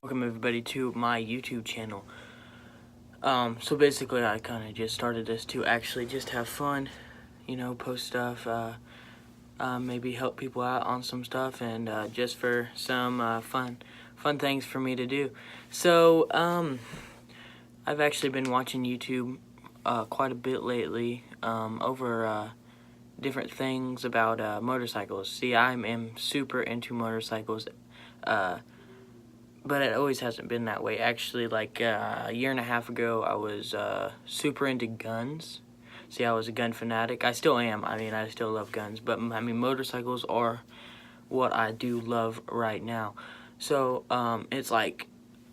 Welcome everybody to my YouTube channel. So basically I kind of just started this to actually just have fun, post stuff, maybe help people out on some stuff, and just for some fun things for me to do. So I've actually been watching YouTube quite a bit lately over different things about motorcycles. See, I am super into motorcycles. But it always hasn't been that way. Actually, like a year and a half ago, I was super into guns. See, I was a gun fanatic. I still am. I still love guns. But, motorcycles are what I do love right now. So, it's like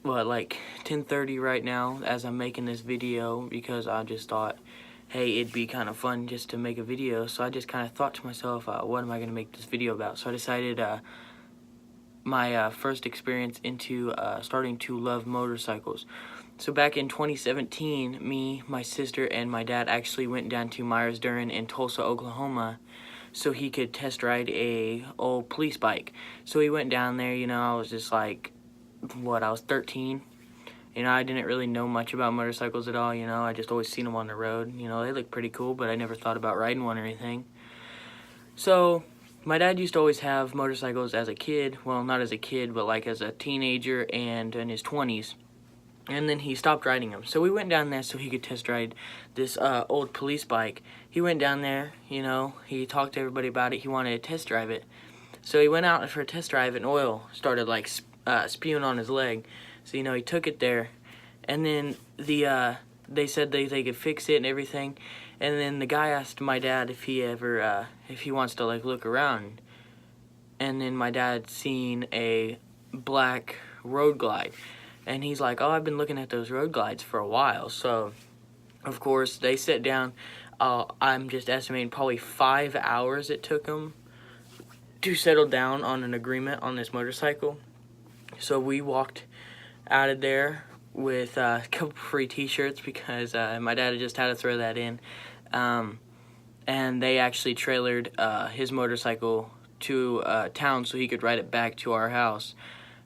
10:30 right now as I'm making this video, because I just thought, hey, it'd be kind of fun just to make a video. So I just kind of thought to myself, what am I going to make this video about? So I decided my first experience into starting to love motorcycles. So back in 2017, me, my sister, and my dad actually went down to Myers-Durham in Tulsa, Oklahoma, so he could test ride a old police bike. So he went down there, I was just like, I was 13. I didn't really know much about motorcycles at all, I just always seen them on the road. They look pretty cool, but I never thought about riding one or anything. So my dad used to always have motorcycles as a kid. Well, not as a kid, but like as a teenager and in his 20s. And then he stopped riding them. So we went down there so he could test ride this old police bike. He went down there, he talked to everybody about it. He wanted to test drive it. So he went out for a test drive, and oil started like spewing on his leg. So, he took it there. And then they said they could fix it and everything. And then the guy asked my dad if he ever, if he wants to like look around. And then my dad seen a black Road Glide. And he's like, oh, I've been looking at those Road Glides for a while. So, of course, they sit down. I'm just estimating probably 5 hours it took them to settle down on an agreement on this motorcycle. So we walked out of there with a couple free t-shirts, because my dad just had to throw that in. And they actually trailered his motorcycle to town so he could ride it back to our house.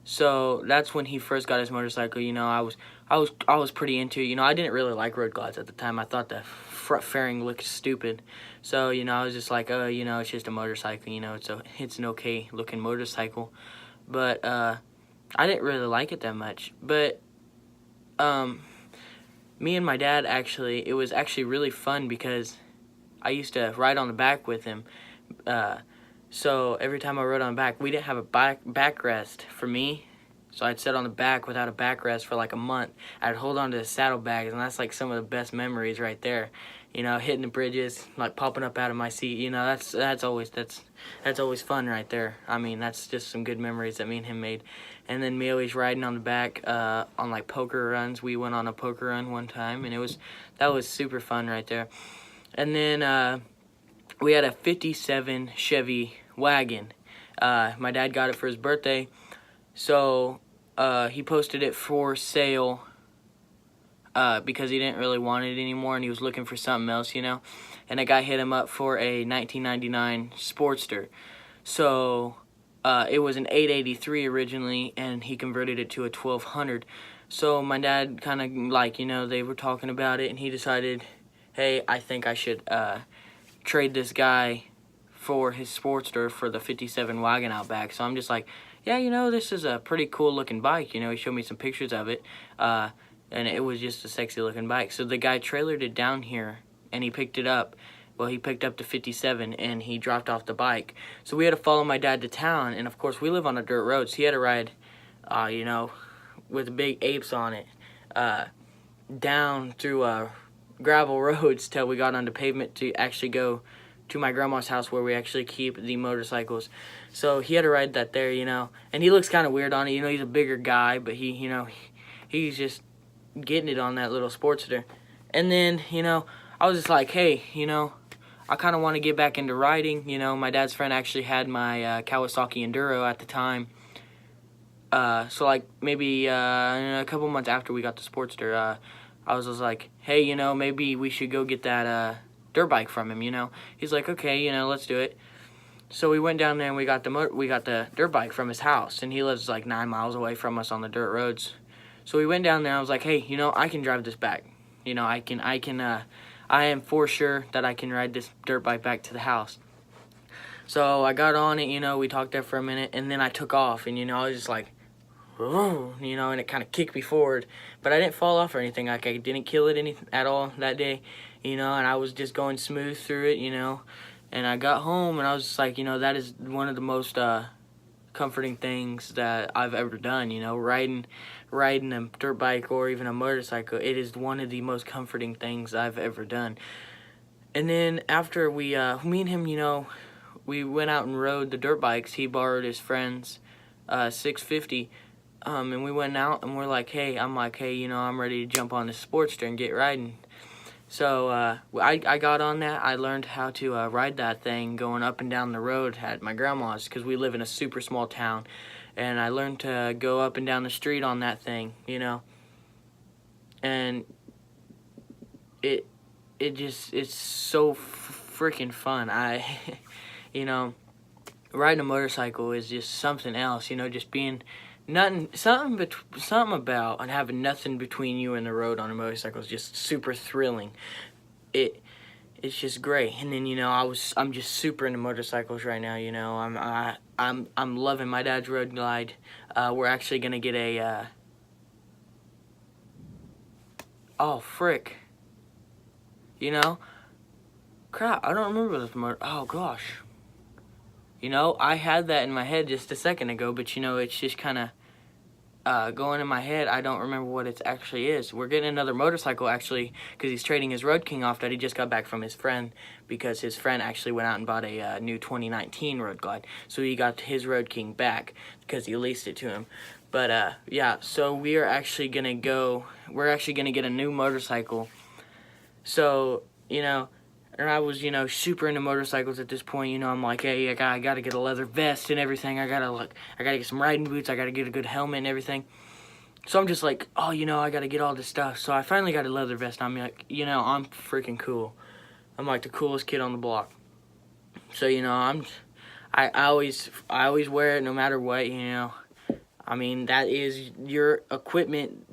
So that's when he first got his motorcycle. I was pretty into it. I didn't really like Road Glides at the time. I thought the front fairing looked stupid. So, I was just like, oh, it's just a motorcycle, it's an okay looking motorcycle. But I didn't really like it that much. But me and my dad, actually, it was actually really fun, because I used to ride on the back with him. So every time I rode on the back, we didn't have a backrest for me. So I'd sit on the back without a backrest for like a month. I'd hold on to the saddlebags, and that's like some of the best memories right there. Hitting the bridges, like popping up out of my seat. That's always fun right there. That's just some good memories that me and him made. And then me always riding on the back on like poker runs. We went on a poker run one time, and that was super fun right there. And then we had a 57 Chevy wagon. My dad got it for his birthday, so he posted it for sale because he didn't really want it anymore, and he was looking for something else, And a guy hit him up for a 1999 Sportster. So it was an 883 originally, and he converted it to a 1200. So my dad kind of like, they were talking about it, and he decided, hey, I think I should trade this guy for his Sportster for the 57 wagon out back. So I'm just like, yeah, this is a pretty cool looking bike. He showed me some pictures of it, and it was just a sexy looking bike. So the guy trailered it down here, and he picked it up. Well, he picked up the 57, and he dropped off the bike. So we had to follow my dad to town, and of course we live on a dirt road, so he had to ride, with big apes on it, down through gravel roads till we got onto pavement to actually go to my grandma's house, where we actually keep the motorcycles. So he had to ride that there, and he looks kind of weird on it. He's a bigger guy, but he's just getting it on that little Sportster. And then, I was just like, hey, I kind of want to get back into riding. My dad's friend actually had my Kawasaki Enduro at the time. So like maybe a couple months after we got the Sportster, I was just like, hey, maybe we should go get that dirt bike from him, He's like, okay, let's do it. So we went down there and we got the dirt bike from his house, and he lives like 9 miles away from us on the dirt roads. So we went down there. I was like, hey, you know, I can drive this back. You know, I am for sure that I can ride this dirt bike back to the house. So I got on it, you know, we talked there for a minute, and then I took off, and, you know, I was just like, oh, you know, and it kind of kicked me forward. But I didn't fall off or anything. Like, I didn't kill it at all that day, you know, and I was just going smooth through it, you know. And I got home, and I was just like, you know, that is one of the most comforting things that I've ever done, you know, riding a dirt bike or even a motorcycle. It is one of the most comforting things I've ever done. And then after me and him, you know, we went out and rode the dirt bikes. He borrowed his friend's 650, and we went out, and I'm like, hey, you know, I'm ready to jump on the Sportster and get riding. So I got on that. I learned how to ride that thing going up and down the road at my grandma's, because we live in a super small town, and I learned to go up and down the street on that thing, you know. And it's so freaking fun. You know, riding a motorcycle is just something else, you know, just being something about and having nothing between you and the road on a motorcycle is just super thrilling. It's just great. And then, you know, I'm just super into motorcycles right now, you know. I'm loving my dad's road glide. We're actually gonna get a oh frick. You know? Crap, I don't remember this oh gosh. You know, I had that in my head just a second ago, but, you know, it's just kind of going in my head. I don't remember what it actually is. We're getting another motorcycle, actually, because he's trading his Road King off that he just got back from his friend, because his friend actually went out and bought a new 2019 Road Glide. So he got his Road King back because he leased it to him. But, yeah, so we're actually going to get a new motorcycle. So, you know, and I was, you know, super into motorcycles at this point. You know, I'm like, hey, I gotta get a leather vest and everything. I gotta get some riding boots. I gotta get a good helmet and everything. So I'm just like, oh, you know, I gotta get all this stuff. So I finally got a leather vest. I'm like, you know, I'm freaking cool. I'm like the coolest kid on the block. So, you know, I always wear it no matter what. You know, I mean, that is your equipment,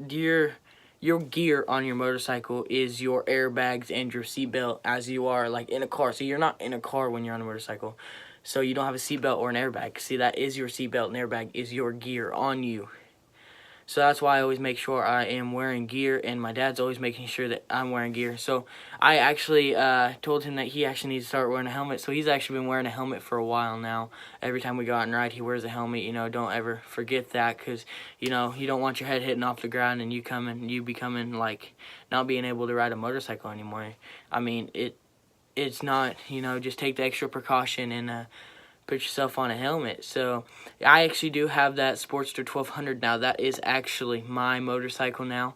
your gear on your motorcycle is your airbags and your seatbelt, as you are like in a car. So you're not in a car when you're on a motorcycle. So you don't have a seatbelt or an airbag. See, that is your seatbelt and airbag is your gear on you. So that's why I always make sure I am wearing gear, and my dad's always making sure that I'm wearing gear. So I actually told him that he actually needs to start wearing a helmet. So he's actually been wearing a helmet for a while now. Every time we go out and ride, he wears a helmet. You know, don't ever forget that, because, you know, you don't want your head hitting off the ground and you becoming like not being able to ride a motorcycle anymore. I mean, it's not, you know, just take the extra precaution and put yourself on a helmet. So I actually do have that Sportster 1200 now. That is actually my motorcycle now.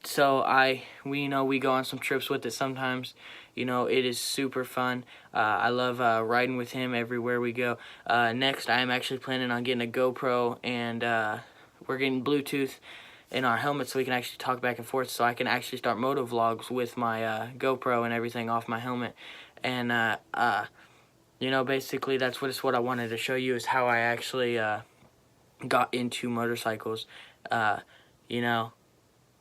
So we go on some trips with it sometimes. You know, it is super fun. I love riding with him everywhere we go. Next, I am actually planning on getting a GoPro, and we're getting Bluetooth in our helmet so we can actually talk back and forth, so I can actually start moto vlogs with my GoPro and everything off my helmet. And you know, basically that's what I wanted to show you, is how I actually got into motorcycles. You know,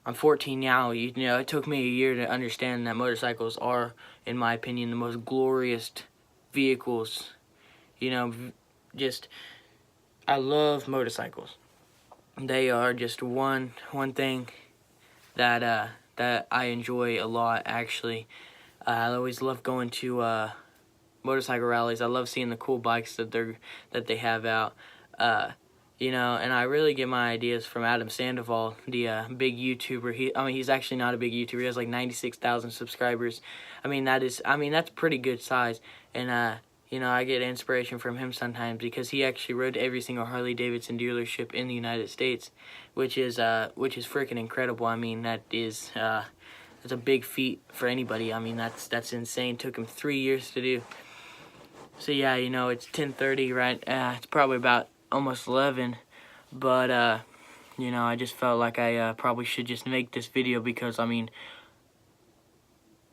I'm 14 now. You know, it took me a year to understand that motorcycles are, in my opinion, the most glorious vehicles. You know, just, I love motorcycles. They are just one thing that that I enjoy a lot, actually. I always love going to motorcycle rallies. I love seeing the cool bikes that they have out. You know, and I really get my ideas from Adam Sandoval, the big YouTuber. He's actually not a big YouTuber. He has like 96,000 subscribers. That's pretty good size. And you know, I get inspiration from him sometimes, because he actually rode every single Harley Davidson dealership in the United States, which is freaking incredible. I mean, that's a big feat for anybody. I mean, that's insane. Took him 3 years to do. So yeah, you know, it's 10:30, right? It's probably about almost 11, but you know, I just felt like I probably should just make this video, because I mean,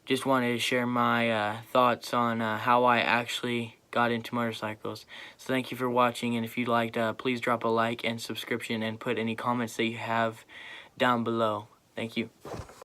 just wanted to share my thoughts on how I actually got into motorcycles. So thank you for watching, and if you liked, please drop a like and subscription and put any comments that you have down below. Thank you.